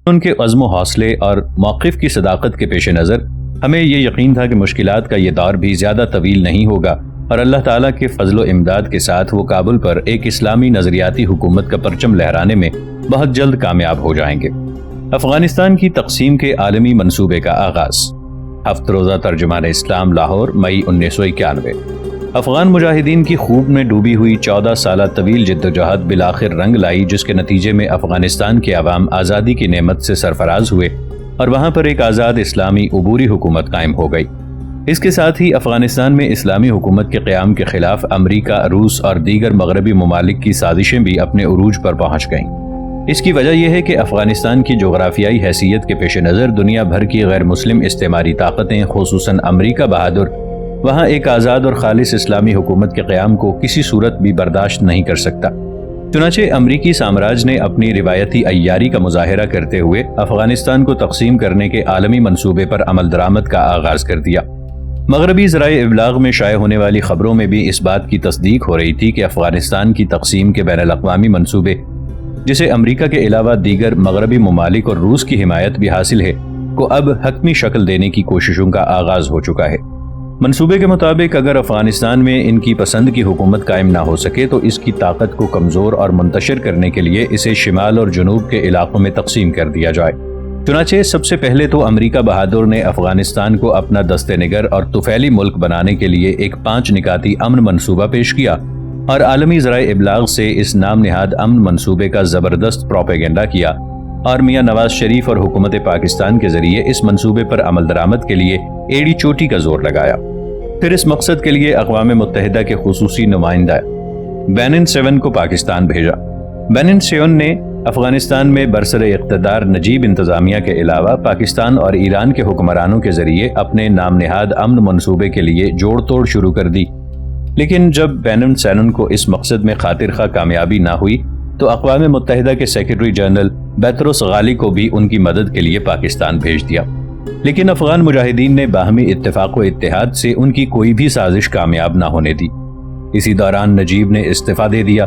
ان کے عزم و حوصلے اور موقف کی صداقت کے پیش نظر ہمیں یہ یقین تھا کہ مشکلات کا یہ دور بھی زیادہ طویل نہیں ہوگا اور اللہ تعالیٰ کے فضل و امداد کے ساتھ وہ کابل پر ایک اسلامی نظریاتی حکومت کا پرچم لہرانے میں بہت جلد کامیاب ہو جائیں گے۔ افغانستان کی تقسیم کے عالمی منصوبے کا آغاز۔ 7 روزہ ترجمان اسلام، لاہور، مئی 1991۔ افغان مجاہدین کی خوب میں ڈوبی ہوئی 14 سالہ طویل جدوجہد بالآخر رنگ لائی، جس کے نتیجے میں افغانستان کے عوام آزادی کی نعمت سے سرفراز ہوئے اور وہاں پر ایک آزاد اسلامی عبوری حکومت قائم ہو گئی۔ اس کے ساتھ ہی افغانستان میں اسلامی حکومت کے قیام کے خلاف امریکہ، روس اور دیگر مغربی ممالک کی سازشیں بھی اپنے عروج پر پہنچ گئیں۔ اس کی وجہ یہ ہے کہ افغانستان کی جغرافیائی حیثیت کے پیش نظر دنیا بھر کی غیر مسلم استعماری طاقتیں، خصوصاً امریکہ بہادر، وہاں ایک آزاد اور خالص اسلامی حکومت کے قیام کو کسی صورت بھی برداشت نہیں کر سکتا۔ چنانچہ امریکی سامراج نے اپنی روایتی عیاری کا مظاہرہ کرتے ہوئے افغانستان کو تقسیم کرنے کے عالمی منصوبے پر عمل درآمد کا آغاز کر دیا۔ مغربی ذرائع ابلاغ میں شائع ہونے والی خبروں میں بھی اس بات کی تصدیق ہو رہی تھی کہ افغانستان کی تقسیم کے بین الاقوامی منصوبے، جسے امریکہ کے علاوہ دیگر مغربی ممالک اور روس کی حمایت بھی حاصل ہے، کو اب حتمی شکل دینے کی کوششوں کا آغاز ہو چکا ہے۔ منصوبے کے مطابق اگر افغانستان میں ان کی پسند کی حکومت قائم نہ ہو سکے تو اس کی طاقت کو کمزور اور منتشر کرنے کے لیے اسے شمال اور جنوب کے علاقوں میں تقسیم کر دیا جائے۔ چنانچہ سب سے پہلے تو امریکہ بہادر نے افغانستان کو اپنا دست نگر اور طفیلی ملک بنانے کے لیے ایک 5 نکاتی امن منصوبہ پیش کیا اور عالمی ذرائع ابلاغ سے اس نام نہاد امن منصوبے کا زبردست پروپیگنڈا کیا اور میاں نواز شریف اور حکومت پاکستان کے ذریعے اس منصوبے پر عمل درآمد کے لیے ایڑی چوٹی کا زور لگایا۔ پھر اس مقصد کے لیے اقوام متحدہ کے خصوصی نمائندہ بینن 7 کو پاکستان بھیجا۔ بینن 7 نے افغانستان میں برسر اقتدار نجیب انتظامیہ کے علاوہ پاکستان اور ایران کے حکمرانوں کے ذریعے اپنے نام نہاد امن منصوبے کے لیے جوڑ توڑ شروع کر دی، لیکن جب بینن 7 کو اس مقصد میں خاطر خواہ کامیابی نہ ہوئی تو اقوام متحدہ کے سیکرٹری جنرل بیطرس غالی کو بھی ان کی مدد کے لیے پاکستان بھیج دیا، لیکن افغان مجاہدین نے باہمی اتفاق و اتحاد سے ان کی کوئی بھی سازش کامیاب نہ ہونے دی۔ اسی دوران نجیب نے استعفیٰ دے دیا۔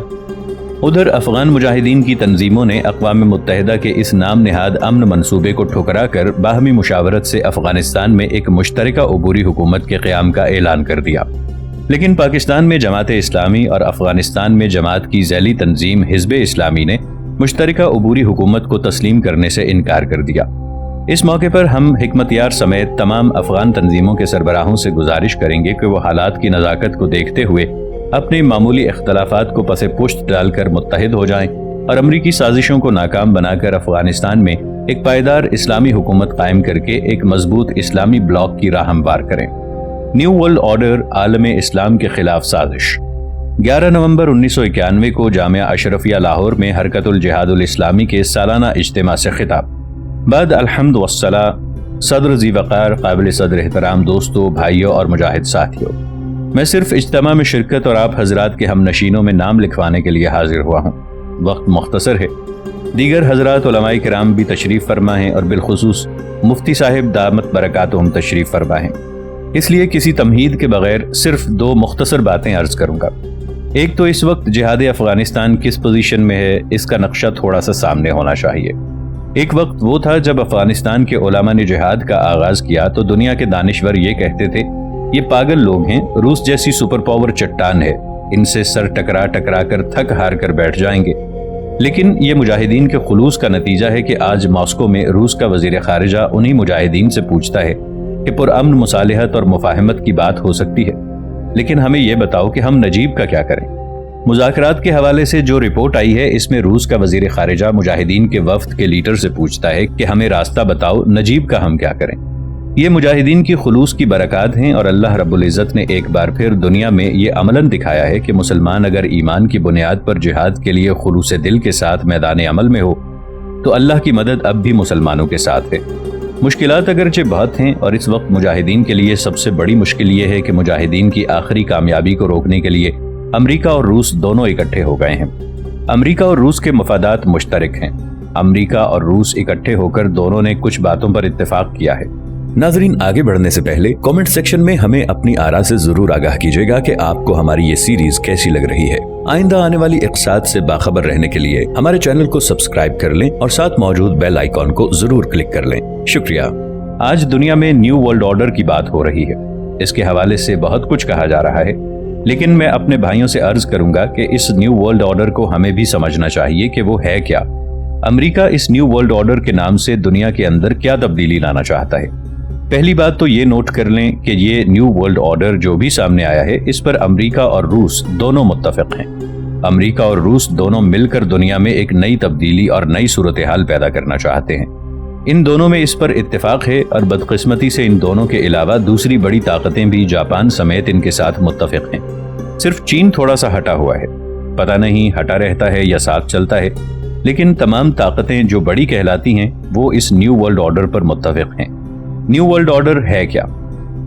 ادھر افغان مجاہدین کی تنظیموں نے اقوام متحدہ کے اس نام نہاد امن منصوبے کو ٹھکرا کر باہمی مشاورت سے افغانستان میں ایک مشترکہ عبوری حکومت کے قیام کا اعلان کر دیا، لیکن پاکستان میں جماعت اسلامی اور افغانستان میں جماعت کی ذیلی تنظیم حزب اسلامی نے مشترکہ عبوری حکومت کو تسلیم کرنے سے انکار کر دیا۔ اس موقع پر ہم حکمت یار سمیت تمام افغان تنظیموں کے سربراہوں سے گزارش کریں گے کہ وہ حالات کی نزاکت کو دیکھتے ہوئے اپنے معمولی اختلافات کو پس پشت ڈال کر متحد ہو جائیں اور امریکی سازشوں کو ناکام بنا کر افغانستان میں ایک پائیدار اسلامی حکومت قائم کر کے ایک مضبوط اسلامی بلاک کی راہ ہموار کریں۔ نیو ورلڈ آرڈر عالم اسلام کے خلاف سازش۔ 11 نومبر 1991 کو جامعہ اشرفیہ لاہور میں حرکت الجہاد الاسلامی کے سالانہ اجتماع سے خطاب۔ بعد الحمد والصلاة، صدر ذی وقار، قابل صدر احترام دوستوں، بھائیوں اور مجاہد ساتھیوں، میں صرف اجتماع میں شرکت اور آپ حضرات کے ہم نشینوں میں نام لکھوانے کے لیے حاضر ہوا ہوں۔ وقت مختصر ہے، دیگر حضرات علماء کرام بھی تشریف فرما ہیں اور بالخصوص مفتی صاحب دامت برکاتہم تشریف فرما ہیں، اس لیے کسی تمہید کے بغیر صرف 2 مختصر باتیں عرض کروں گا۔ ایک تو اس وقت جہاد افغانستان کس پوزیشن میں ہے، اس کا نقشہ تھوڑا سا سامنے ہونا چاہیے۔ ایک وقت وہ تھا جب افغانستان کے علماء نے جہاد کا آغاز کیا تو دنیا کے دانشور یہ کہتے تھے یہ پاگل لوگ ہیں، روس جیسی سپر پاور چٹان ہے، ان سے سر ٹکرا ٹکرا کر تھک ہار کر بیٹھ جائیں گے۔ لیکن یہ مجاہدین کے خلوص کا نتیجہ ہے کہ آج ماسکو میں روس کا وزیر خارجہ انہی مجاہدین سے پوچھتا ہے کہ پرامن مصالحت اور مفاہمت کی بات ہو سکتی ہے، لیکن ہمیں یہ بتاؤ کہ ہم نجیب کا کیا کریں۔ مذاکرات کے حوالے سے جو رپورٹ آئی ہے اس میں روس کا وزیر خارجہ مجاہدین کے وفد کے لیڈر سے پوچھتا ہے کہ ہمیں راستہ بتاؤ، نجیب کا ہم کیا کریں۔ یہ مجاہدین کی خلوص کی برکات ہیں اور اللہ رب العزت نے ایک بار پھر دنیا میں یہ عملاً دکھایا ہے کہ مسلمان اگر ایمان کی بنیاد پر جہاد کے لیے خلوص دل کے ساتھ میدان عمل میں ہو تو اللہ کی مدد اب بھی مسلمانوں کے ساتھ ہے۔ مشکلات اگرچہ بہت ہیں اور اس وقت مجاہدین کے لیے سب سے بڑی مشکل یہ ہے کہ مجاہدین کی آخری کامیابی کو روکنے کے لیے امریکہ اور روس دونوں اکٹھے ہو گئے ہیں۔ امریکہ اور روس کے مفادات مشترک ہیں۔ امریکہ اور روس اکٹھے ہو کر دونوں نے کچھ باتوں پر اتفاق کیا ہے۔ ناظرین، آگے بڑھنے سے پہلے کامنٹ سیکشن میں ہمیں اپنی آراء سے ضرور آگاہ کیجیے گا کہ آپ کو ہماری یہ سیریز کیسی لگ رہی ہے۔ آئندہ آنے والی اقساط سے باخبر رہنے کے لیے ہمارے چینل کو سبسکرائب کر لیں اور ساتھ موجود بیل آئیکن کو ضرور کلک کر لیں۔ شکریہ۔ آج دنیا میں نیو ورلڈ آرڈر کی بات ہو رہی ہے۔ اس کے حوالے سے بہت کچھ کہا جا رہا ہے، لیکن میں اپنے بھائیوں سے عرض کروں گا کہ اس نیو ورلڈ آرڈر کو ہمیں بھی سمجھنا چاہیے کہ وہ ہے کیا۔ امریکہ اس نیو ورلڈ آرڈر کے نام سے دنیا کے اندر کیا تبدیلی لانا چاہتا ہے؟ پہلی بات تو یہ نوٹ کر لیں کہ یہ نیو ورلڈ آرڈر جو بھی سامنے آیا ہے، اس پر امریکہ اور روس دونوں متفق ہیں۔ امریکہ اور روس دونوں مل کر دنیا میں ایک نئی تبدیلی اور نئی صورتحال پیدا کرنا چاہتے ہیں۔ ان دونوں میں اس پر اتفاق ہے، اور بدقسمتی سے ان دونوں کے علاوہ دوسری بڑی طاقتیں بھی جاپان سمیت ان کے ساتھ متفق ہیں۔ صرف چین تھوڑا سا ہٹا ہوا ہے، پتہ نہیں ہٹا رہتا ہے یا ساتھ چلتا ہے، لیکن تمام طاقتیں جو بڑی کہلاتی ہیں وہ اس نیو ورلڈ آرڈر پر متفق ہیں۔ نیو ورلڈ آرڈر ہے کیا؟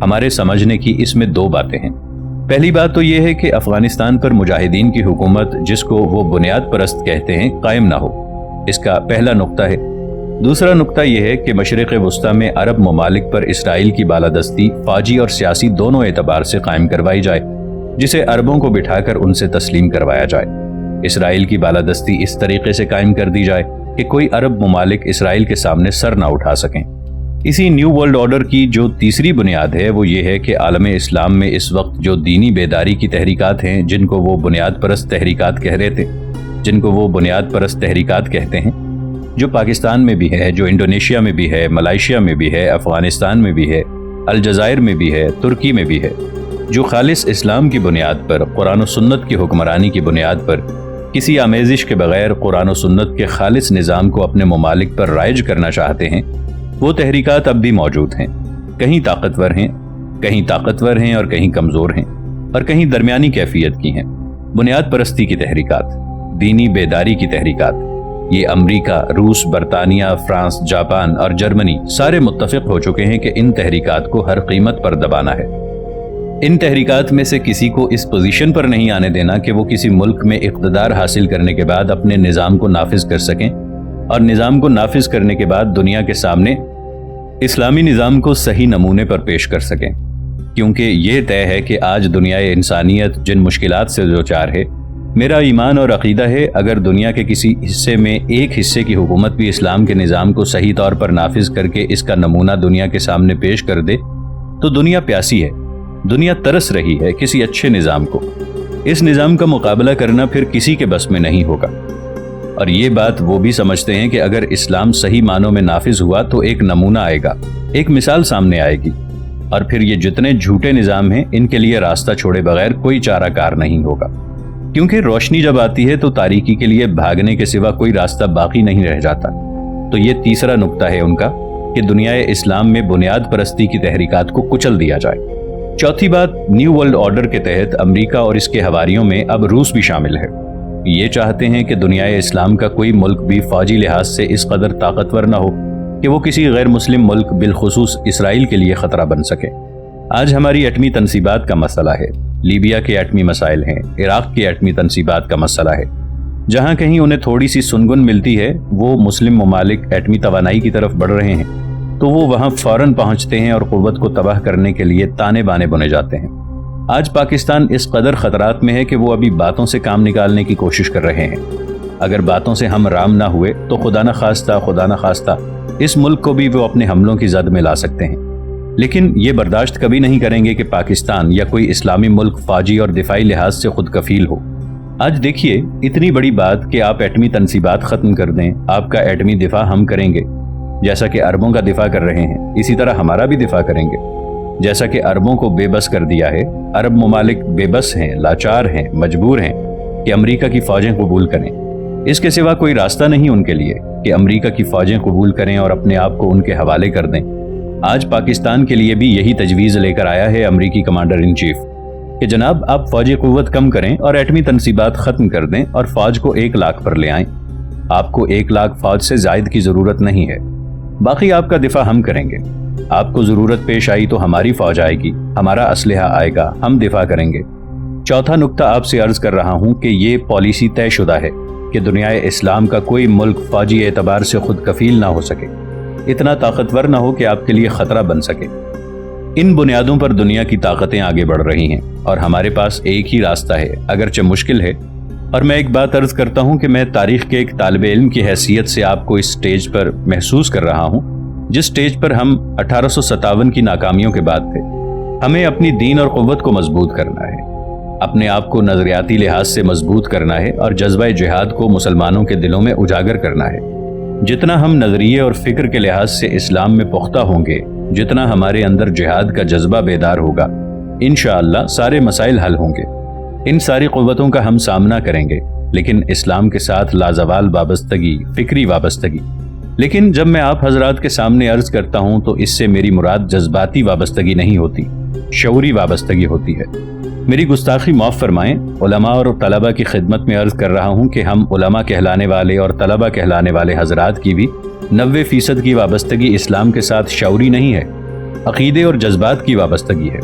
ہمارے سمجھنے کی اس میں دو باتیں ہیں۔ پہلی بات تو یہ ہے کہ افغانستان پر مجاہدین کی حکومت، جس کو وہ بنیاد پرست کہتے ہیں، قائم نہ ہو۔ اس کا پہلا نقطہ ہے۔ دوسرا نقطہ یہ ہے کہ مشرق وسطی میں عرب ممالک پر اسرائیل کی بالادستی فوجی اور سیاسی دونوں اعتبار سے قائم کروائی جائے، جسے عربوں کو بٹھا کر ان سے تسلیم کروایا جائے۔ اسرائیل کی بالادستی اس طریقے سے قائم کر دی جائے کہ کوئی عرب ممالک اسرائیل کے سامنے سر نہ اٹھا سکیں۔ اسی نیو ورلڈ آرڈر کی جو تیسری بنیاد ہے وہ یہ ہے کہ عالم اسلام میں اس وقت جو دینی بیداری کی تحریکات ہیں، جن کو وہ بنیاد پرست تحریکات کہتے ہیں، جو پاکستان میں بھی ہے، جو انڈونیشیا میں بھی ہے، ملائیشیا میں بھی ہے، افغانستان میں بھی ہے، الجزائر میں بھی ہے، ترکی میں بھی ہے، جو خالص اسلام کی بنیاد پر، قرآن و سنت کی حکمرانی کی بنیاد پر، کسی آمیزش کے بغیر قرآن و سنت کے خالص نظام کو اپنے ممالک پر رائج کرنا چاہتے ہیں، وہ تحریکات اب بھی موجود ہیں۔ کہیں طاقتور ہیں اور کہیں کمزور ہیں، اور کہیں درمیانی کیفیت کی ہیں۔ بنیاد پرستی کی تحریکات، دینی بیداری کی تحریکات، یہ امریکہ، روس، برطانیہ، فرانس، جاپان اور جرمنی سارے متفق ہو چکے ہیں کہ ان تحریکات کو ہر قیمت پر دبانا ہے۔ ان تحریکات میں سے کسی کو اس پوزیشن پر نہیں آنے دینا کہ وہ کسی ملک میں اقتدار حاصل کرنے کے بعد اپنے نظام کو نافذ کر سکیں، اور نظام کو نافذ کرنے کے بعد دنیا کے سامنے اسلامی نظام کو صحیح نمونے پر پیش کر سکیں، کیونکہ یہ طے ہے کہ آج دنیائے انسانیت جن مشکلات سے دوچار ہے، میرا ایمان اور عقیدہ ہے اگر دنیا کے کسی حصے میں ایک حصے کی حکومت بھی اسلام کے نظام کو صحیح طور پر نافذ کر کے اس کا نمونہ دنیا کے سامنے پیش کر دے تو دنیا پیاسی ہے، دنیا ترس رہی ہے کسی اچھے نظام کو۔ اس نظام کا مقابلہ کرنا پھر کسی کے بس میں نہیں ہوگا، اور یہ بات وہ بھی سمجھتے ہیں کہ اگر اسلام صحیح معنوں میں نافذ ہوا تو ایک نمونہ آئے گا، ایک مثال سامنے آئے گی، اور پھر یہ جتنے جھوٹے نظام ہیں ان کے لیے راستہ چھوڑے بغیر کوئی چارہ کار نہیں ہوگا، کیونکہ روشنی جب آتی ہے تو تاریکی کے لیے بھاگنے کے سوا کوئی راستہ باقی نہیں رہ جاتا۔ تو یہ تیسرا نقطہ ہے ان کا کہ دنیائے اسلام میں بنیاد پرستی کی تحریکات کو کچل دیا جائے۔ چوتھی بات، نیو ورلڈ آرڈر کے تحت امریکہ اور اس کے حواریوں میں اب روس بھی شامل ہے۔ یہ چاہتے ہیں کہ دنیائے اسلام کا کوئی ملک بھی فوجی لحاظ سے اس قدر طاقتور نہ ہو کہ وہ کسی غیر مسلم ملک بالخصوص اسرائیل کے لیے خطرہ بن سکے۔ آج ہماری ایٹمی تنصیبات کا مسئلہ ہے، لیبیا کے ایٹمی مسائل ہیں، عراق کے ایٹمی تنصیبات کا مسئلہ ہے۔ جہاں کہیں انہیں تھوڑی سی سنگن ملتی ہے، وہ مسلم ممالک ایٹمی توانائی کی طرف بڑھ رہے ہیں تو وہ وہاں فوراً پہنچتے ہیں اور قوت کو تباہ کرنے کے لیے تانے بانے بنے جاتے ہیں۔ آج پاکستان اس قدر خطرات میں ہے کہ وہ ابھی باتوں سے کام نکالنے کی کوشش کر رہے ہیں۔ اگر باتوں سے ہم رام نہ ہوئے تو خدا نہ خواستہ اس ملک کو بھی وہ اپنے حملوں کی زد میں لا سکتے ہیں، لیکن یہ برداشت کبھی نہیں کریں گے کہ پاکستان یا کوئی اسلامی ملک فوجی اور دفاعی لحاظ سے خود کفیل ہو۔ آج دیکھیے، اتنی بڑی بات کہ آپ ایٹمی تنصیبات ختم کر دیں، آپ کا ایٹمی دفاع ہم کریں گے، جیسا کہ عربوں کا دفاع کر رہے ہیں، اسی طرح ہمارا بھی دفاع کریں گے۔ جیسا کہ عربوں کو بے بس کر دیا ہے، عرب ممالک بے بس ہیں، لاچار ہیں، مجبور ہیں کہ امریکہ کی فوجیں قبول کریں۔ اس کے سوا کوئی راستہ نہیں ان کے لیے کہ امریکہ کی فوجیں قبول کریں اور اپنے آپ کو ان کے حوالے کر دیں۔ آج پاکستان کے لیے بھی یہی تجویز لے کر آیا ہے امریکی کمانڈر ان چیف کہ جناب آپ فوجی قوت کم کریں اور ایٹمی تنصیبات ختم کر دیں اور فوج کو 1 لاکھ پر لے آئیں۔ آپ کو 1 لاکھ فوج سے زائد کی ضرورت نہیں ہے، باقی آپ کا دفاع ہم کریں گے۔ آپ کو ضرورت پیش آئی تو ہماری فوج آئے گی، ہمارا اسلحہ آئے گا، ہم دفاع کریں گے۔ چوتھا نقطہ آپ سے عرض کر رہا ہوں کہ یہ پالیسی طے شدہ ہے کہ دنیائے اسلام کا کوئی ملک فوجی اعتبار سے خود کفیل نہ ہو سکے، اتنا طاقتور نہ ہو کہ آپ کے لیے خطرہ بن سکے۔ ان بنیادوں پر دنیا کی طاقتیں آگے بڑھ رہی ہیں اور ہمارے پاس ایک ہی راستہ ہے، اگرچہ مشکل ہے اور میں ایک بات عرض کرتا ہوں کہ میں تاریخ کے ایک طالب علم کی حیثیت سے آپ کو اس سٹیج پر محسوس کر رہا ہوں جس سٹیج پر ہم 1857 کی ناکامیوں کے بعد تھے۔ ہمیں اپنی دین اور قوت کو مضبوط کرنا ہے، اپنے آپ کو نظریاتی لحاظ سے مضبوط کرنا ہے اور جذبہ جہاد کو مسلمانوں کے دلوں میں اجاگر کرنا ہے۔ جتنا ہم نظریے اور فکر کے لحاظ سے اسلام میں پختہ ہوں گے، جتنا ہمارے اندر جہاد کا جذبہ بیدار ہوگا، انشاءاللہ سارے مسائل حل ہوں گے۔ ان ساری قوتوں کا ہم سامنا کریں گے، لیکن اسلام کے ساتھ لازوال وابستگی، فکری وابستگی۔ لیکن جب میں آپ حضرات کے سامنے عرض کرتا ہوں تو اس سے میری مراد جذباتی وابستگی نہیں ہوتی، شعوری وابستگی ہوتی ہے۔ میری گستاخی معاف فرمائیں، علماء اور طلبہ کی خدمت میں عرض کر رہا ہوں کہ ہم علماء کہلانے والے اور طلبہ کہلانے والے حضرات کی بھی 90% کی وابستگی اسلام کے ساتھ شعوری نہیں ہے، عقیدے اور جذبات کی وابستگی ہے۔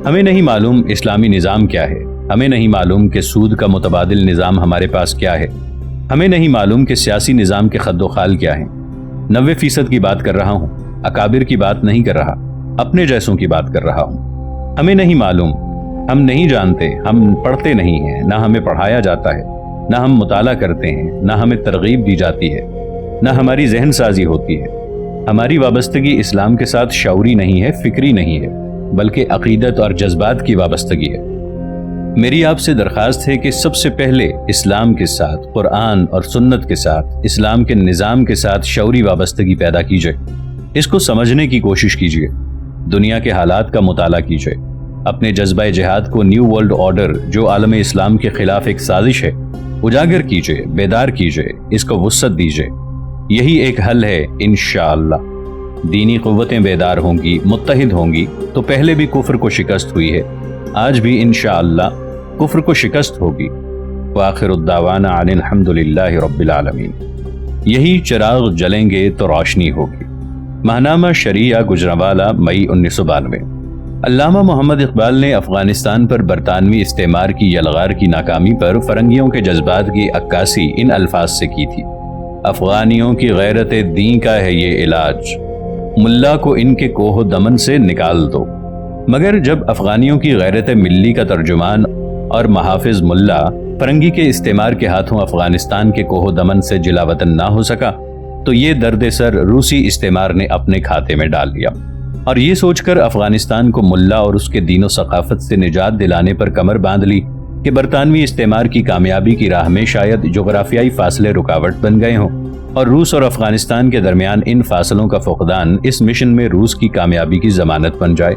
ہمیں نہیں معلوم اسلامی نظام کیا ہے، ہمیں نہیں معلوم کہ سود کا متبادل نظام ہمارے پاس کیا ہے، ہمیں نہیں معلوم کہ سیاسی نظام کے خد و خال کیا ہیں۔ 90% کی بات کر رہا ہوں، اکابر کی بات نہیں کر رہا، اپنے جیسوں کی بات کر رہا ہوں۔ ہمیں نہیں معلوم، ہم نہیں جانتے، ہم پڑھتے نہیں ہیں، نہ ہمیں پڑھایا جاتا ہے، نہ ہم مطالعہ کرتے ہیں، نہ ہمیں ترغیب دی جاتی ہے، نہ ہماری ذہن سازی ہوتی ہے۔ ہماری وابستگی اسلام کے ساتھ شعوری نہیں ہے، فکری نہیں ہے، بلکہ عقیدت اور جذبات کی وابستگی ہے۔ میری آپ سے درخواست ہے کہ سب سے پہلے اسلام کے ساتھ، قرآن اور سنت کے ساتھ، اسلام کے نظام کے ساتھ شعوری وابستگی پیدا کیجیے۔ اس کو سمجھنے کی کوشش کیجیے، دنیا کے حالات کا مطالعہ کیجیے، اپنے جذبہ جہاد کو نیو ورلڈ آرڈر جو عالم اسلام کے خلاف ایک سازش ہے اجاگر کیجیے، بیدار کیجیے، اس کو وسعت دیجیے۔ یہی ایک حل ہے انشاءاللہ۔ دینی قوتیں بیدار ہوں گی، متحد ہوں گی تو پہلے بھی کفر کو شکست ہوئی ہے، آج بھی انشاءاللہ کفر کو شکست ہوگی۔ وآخر الدعوانا عن الحمدللہ رب العالمین۔ یہی چراغ جلیں گے تو روشنی ہوگی۔ ماہنامہ شریعہ، گجرانوالہ، مئی 1992۔ علامہ محمد اقبال نے افغانستان پر برطانوی استعمار کی یلغار کی ناکامی پر فرنگیوں کے جذبات کی عکاسی ان الفاظ سے کی تھی: افغانیوں کی غیرت دین کا ہے یہ علاج، ملا کو ان کے کوہ دمن سے نکال دو۔ مگر جب افغانیوں کی غیرت ملی کا ترجمان اور محافظ ملا فرنگی کے استعمار کے ہاتھوں افغانستان کے کوہ دمن سے جلا وطن نہ ہو سکا تو یہ درد سر روسی استعمار نے اپنے کھاتے میں ڈال لیا، اور یہ سوچ کر افغانستان کو ملا اور اس کے دین و ثقافت سے نجات دلانے پر کمر باندھ لی کہ برطانوی استعمار کی کامیابی کی راہ میں شاید جغرافیائی فاصلے رکاوٹ بن گئے ہوں، اور روس اور افغانستان کے درمیان ان فاصلوں کا فقدان اس مشن میں روس کی کامیابی کی ضمانت بن جائے۔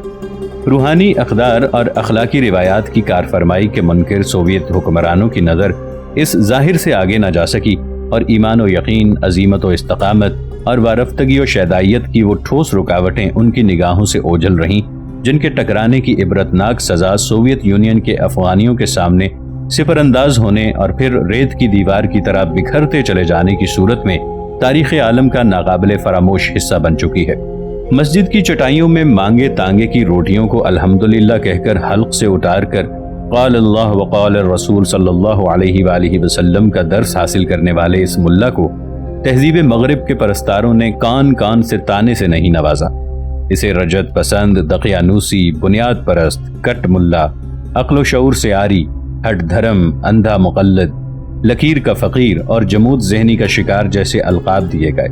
روحانی اقدار اور اخلاقی روایات کی کارفرمائی کے منکر سوویت حکمرانوں کی نظر اس ظاہر سے آگے نہ جا سکی، اور ایمان و یقین، عزیمت و استقامت اور وارفتگی و شیدائیت کی وہ ٹھوس رکاوٹیں ان کی نگاہوں سے اوجھل رہیں جن کے ٹکرانے کی عبرتناک سزا سوویت یونین کے افغانیوں کے سامنے صفر انداز ہونے اور پھر ریت کی دیوار کی طرح بکھرتے چلے جانے کی صورت میں تاریخ عالم کا ناقابل فراموش حصہ بن چکی ہے۔ مسجد کی چٹائیوں میں مانگے تانگے کی روٹیوں کو الحمدللہ کہہ کر حلق سے اتار کر قال اللہ وقال الرسول صلی اللہ علیہ وآلہ وسلم کا درس حاصل کرنے والے اس ملا کو تہذیب مغرب کے پرستاروں نے کان کان سے تانے سے نہیں نوازا۔ اسے رجت پسند، دقیانوسی، بنیاد پرست، کٹ ملا، عقل و شعور سے عاری، ہٹ دھرم، اندھا مقلد، لکیر کا فقیر اور جمود ذہنی کا شکار جیسے القاب دیے گئے،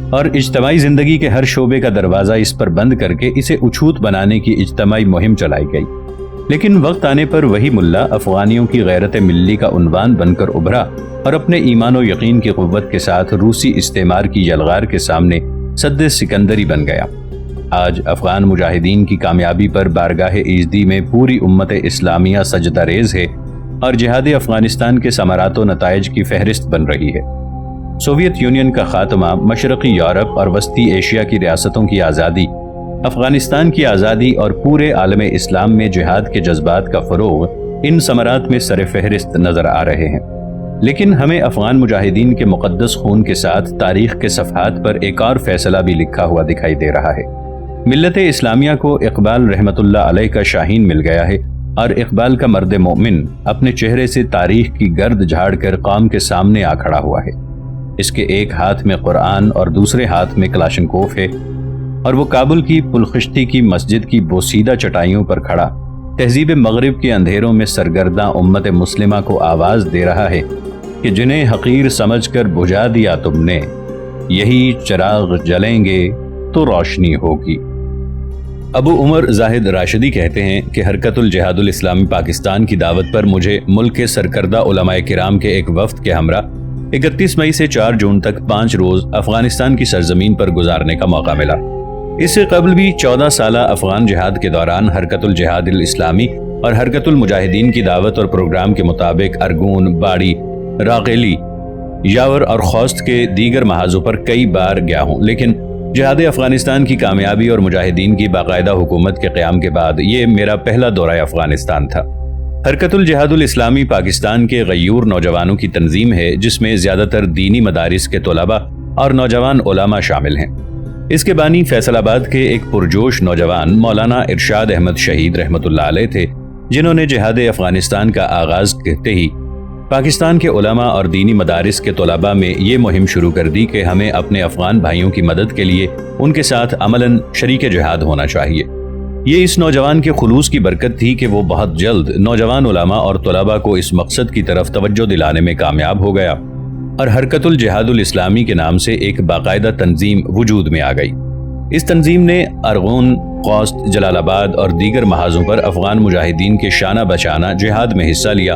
اور اجتماعی زندگی کے ہر شعبے کا دروازہ اس پر بند کر کے اسے اچھوت بنانے کی اجتماعی مہم چلائی گئی۔ لیکن وقت آنے پر وہی ملا افغانیوں کی غیرت ملی کا عنوان بن کر ابھرا اور اپنے ایمان و یقین کی قوت کے ساتھ روسی استعمار کی یلغار کے سامنے سد سکندری بن گیا۔ آج افغان مجاہدین کی کامیابی پر بارگاہ ایزدی میں پوری امت اسلامیہ سجدہ ریز ہے، اور جہاد افغانستان کے ثمرات و نتائج کی فہرست بن رہی ہے۔ سوویت یونین کا خاتمہ، مشرقی یورپ اور وسطی ایشیا کی ریاستوں کی آزادی، افغانستان کی آزادی اور پورے عالم اسلام میں جہاد کے جذبات کا فروغ ان ثمرات میں سر فہرست نظر آ رہے ہیں۔ لیکن ہمیں افغان مجاہدین کے مقدس خون کے ساتھ تاریخ کے صفحات پر ایک اور فیصلہ بھی لکھا ہوا دکھائی دے رہا ہے۔ ملت اسلامیہ کو اقبال رحمت اللہ علیہ کا شاہین مل گیا ہے، اور اقبال کا مرد مومن اپنے چہرے سے تاریخ کی گرد جھاڑ کر قوم کے سامنے آ کھڑا ہوا ہے۔ اس کے ایک ہاتھ میں قرآن اور دوسرے ہاتھ میں کلاشنکوف ہے، اور وہ کابل کی پلخشتی کی مسجد کی بوسیدہ چٹائیوں پر کھڑا تہذیب مغرب کے اندھیروں میں سرگرداں امت مسلمہ کو آواز دے رہا ہے کہ جنہیں حقیر سمجھ کر بجھا دیا تم نے، یہی چراغ جلیں گے تو روشنی ہوگی۔ ابو عمر زاہد راشدی کہتے ہیں کہ حرکت الجہاد الاسلامی پاکستان کی دعوت پر مجھے ملک کے سرکردہ علماء کرام کے ایک وفد کے ہمراہ 31 مئی سے 4 جون تک 5 روز افغانستان کی سرزمین پر گزارنے کا موقع ملا۔ اس سے قبل بھی 14 سالہ افغان جہاد کے دوران حرکت الجہاد الاسلامی اور حرکت المجاہدین کی دعوت اور پروگرام کے مطابق ارگون، باڑی، راقیلی، یاور اور خوست کے دیگر محاذوں پر کئی بار گیا ہوں، لیکن جہاد افغانستان کی کامیابی اور مجاہدین کی باقاعدہ حکومت کے قیام کے بعد یہ میرا پہلا دورہ افغانستان تھا۔ حرکت الجہاد الاسلامی پاکستان کے غیور نوجوانوں کی تنظیم ہے جس میں زیادہ تر دینی مدارس کے طلباء اور نوجوان علماء شامل ہیں۔ اس کے بانی فیصل آباد کے ایک پرجوش نوجوان مولانا ارشاد احمد شہید رحمۃ اللہ علیہ تھے، جنہوں نے جہاد افغانستان کا آغاز کرتے ہی پاکستان کے علماء اور دینی مدارس کے طلباء میں یہ مہم شروع کر دی کہ ہمیں اپنے افغان بھائیوں کی مدد کے لیے ان کے ساتھ عملاً شریک جہاد ہونا چاہیے۔ یہ اس نوجوان کے خلوص کی برکت تھی کہ وہ بہت جلد نوجوان علماء اور طلباء کو اس مقصد کی طرف توجہ دلانے میں کامیاب ہو گیا اور حرکت الجہاد الاسلامی کے نام سے ایک باقاعدہ تنظیم وجود میں آ گئی۔ اس تنظیم نے ارغون، خوست، جلال آباد اور دیگر محاذوں پر افغان مجاہدین کے شانہ بشانہ جہاد میں حصہ لیا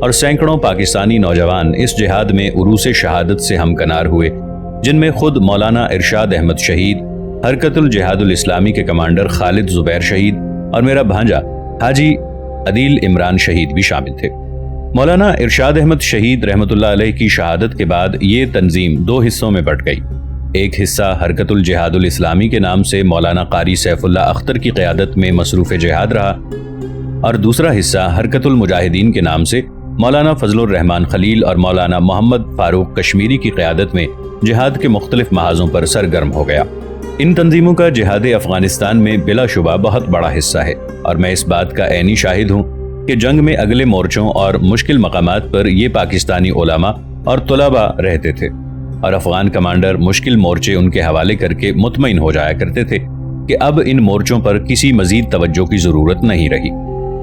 اور سینکڑوں پاکستانی نوجوان اس جہاد میں عروس شہادت سے ہمکنار ہوئے، جن میں خود مولانا ارشاد احمد شہید، حرکت الجہاد الاسلامی کے کمانڈر خالد زبیر شہید اور میرا بھانجا حاجی عدیل عمران شہید بھی شامل تھے۔ مولانا ارشاد احمد شہید رحمۃ اللہ علیہ کی شہادت کے بعد یہ تنظیم 2 حصوں میں بٹ گئی۔ ایک حصہ حرکت الجہاد الاسلامی کے نام سے مولانا قاری سیف اللہ اختر کی قیادت میں مصروف جہاد رہا اور دوسرا حصہ حرکت المجاہدین کے نام سے مولانا فضل الرحمان خلیل اور مولانا محمد فاروق کشمیری کی قیادت میں جہاد کے مختلف محاذوں پر سرگرم ہو گیا۔ ان تنظیموں کا جہاد افغانستان میں بلا شبہ بہت بڑا حصہ ہے اور میں اس بات کا عینی شاہد ہوں کہ جنگ میں اگلے مورچوں اور مشکل مقامات پر یہ پاکستانی علماء اور طلباء رہتے تھے اور افغان کمانڈر مشکل مورچے ان کے حوالے کر کے مطمئن ہو جایا کرتے تھے کہ اب ان مورچوں پر کسی مزید توجہ کی ضرورت نہیں رہی۔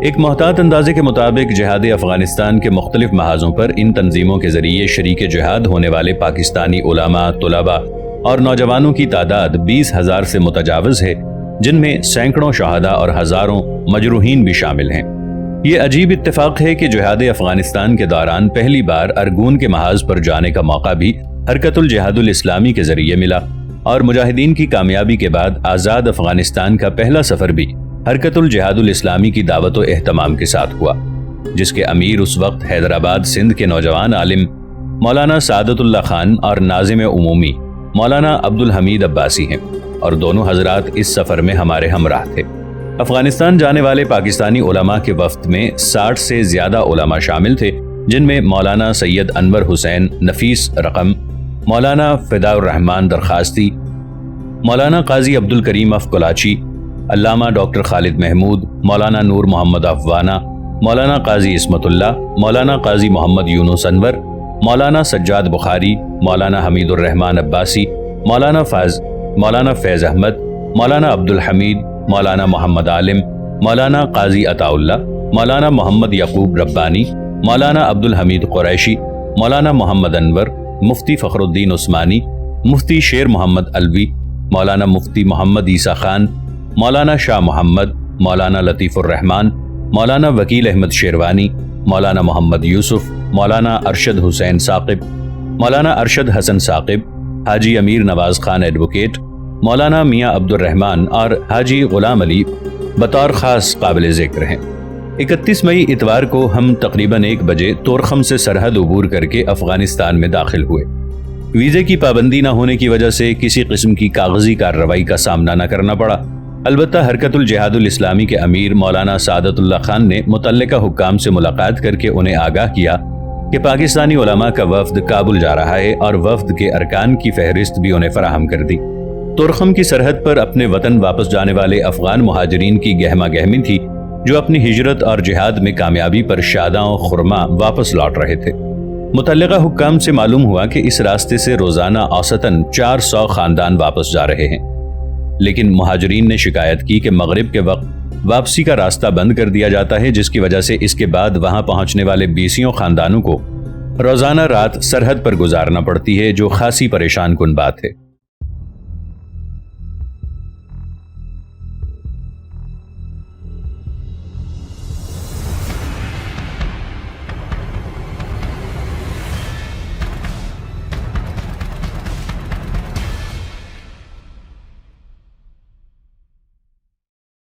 ایک محتاط اندازے کے مطابق جہاد افغانستان کے مختلف محاذوں پر ان تنظیموں کے ذریعے شریک جہاد ہونے والے پاکستانی علماء، طلباء اور نوجوانوں کی تعداد 20,000 سے متجاوز ہے، جن میں سینکڑوں شہداء اور ہزاروں مجروحین بھی شامل ہیں۔ یہ عجیب اتفاق ہے کہ جہاد افغانستان کے دوران پہلی بار ارگون کے محاذ پر جانے کا موقع بھی حرکت الجہاد الاسلامی کے ذریعے ملا اور مجاہدین کی کامیابی کے بعد آزاد افغانستان کا پہلا سفر بھی حرکت الجہاد الاسلامی کی دعوت و اہتمام کے ساتھ ہوا، جس کے امیر اس وقت حیدرآباد سندھ کے نوجوان عالم مولانا سعادت اللہ خان اور ناظم عمومی مولانا عبدالحمید عباسی ہیں اور دونوں حضرات اس سفر میں ہمارے ہمراہ تھے۔ افغانستان جانے والے پاکستانی علماء کے وفد میں 60 سے زیادہ علماء شامل تھے، جن میں مولانا سید انور حسین نفیس رقم، مولانا فدا الرحمان درخواستی، مولانا قاضی عبدالکریم افکلاچی، علامہ ڈاکٹر خالد محمود، مولانا نور محمد افوانہ، مولانا قاضی عصمت اللہ، مولانا قاضی محمد یونس انور، مولانا سجاد بخاری، مولانا حمید الرحمان عباسی، مولانا فیض احمد، مولانا عبدالحمید، مولانا محمد عالم، مولانا قاضی عطا اللہ، مولانا محمد یعقوب ربانی، مولانا عبدالحمید قریشی، مولانا محمد انور، مفتی فخر الدین عثمانی، مفتی شیر محمد الوی، مولانا مفتی محمد عیسیٰ خان، مولانا شاہ محمد، مولانا لطیف الرحمان، مولانا وکیل احمد شیروانی، مولانا محمد یوسف، مولانا ارشد حسین ثاقب، مولانا ارشد حسن ثاقب، حاجی امیر نواز خان ایڈوکیٹ، مولانا میاں عبد الرحمان اور حاجی غلام علی بطور خاص قابل ذکر ہیں۔ 31 مئی اتوار کو ہم تقریباً 1 بجے تورخم سے سرحد عبور کر کے افغانستان میں داخل ہوئے۔ ویزے کی پابندی نہ ہونے کی وجہ سے کسی قسم کی کاغذی کارروائی کا سامنا نہ کرنا پڑا۔ البتہ حرکت الجہاد الاسلامی کے امیر مولانا سعادت اللہ خان نے متعلقہ حکام سے ملاقات کر کے انہیں آگاہ کیا کہ پاکستانی علماء کا وفد کابل جا رہا ہے اور وفد کے ارکان کی فہرست بھی انہیں فراہم کر دی۔ تورخم کی سرحد پر اپنے وطن واپس جانے والے افغان مہاجرین کی گہما گہمی تھی، جو اپنی ہجرت اور جہاد میں کامیابی پر شاداں و خرما واپس لوٹ رہے تھے۔ متعلقہ حکام سے معلوم ہوا کہ اس راستے سے روزانہ اوسطاً 400 خاندان واپس جا رہے ہیں، لیکن مہاجرین نے شکایت کی کہ مغرب کے وقت واپسی کا راستہ بند کر دیا جاتا ہے، جس کی وجہ سے اس کے بعد وہاں پہنچنے والے 20 خاندانوں کو روزانہ رات سرحد پر گزارنا پڑتی ہے، جو خاصی پریشان کن بات ہے۔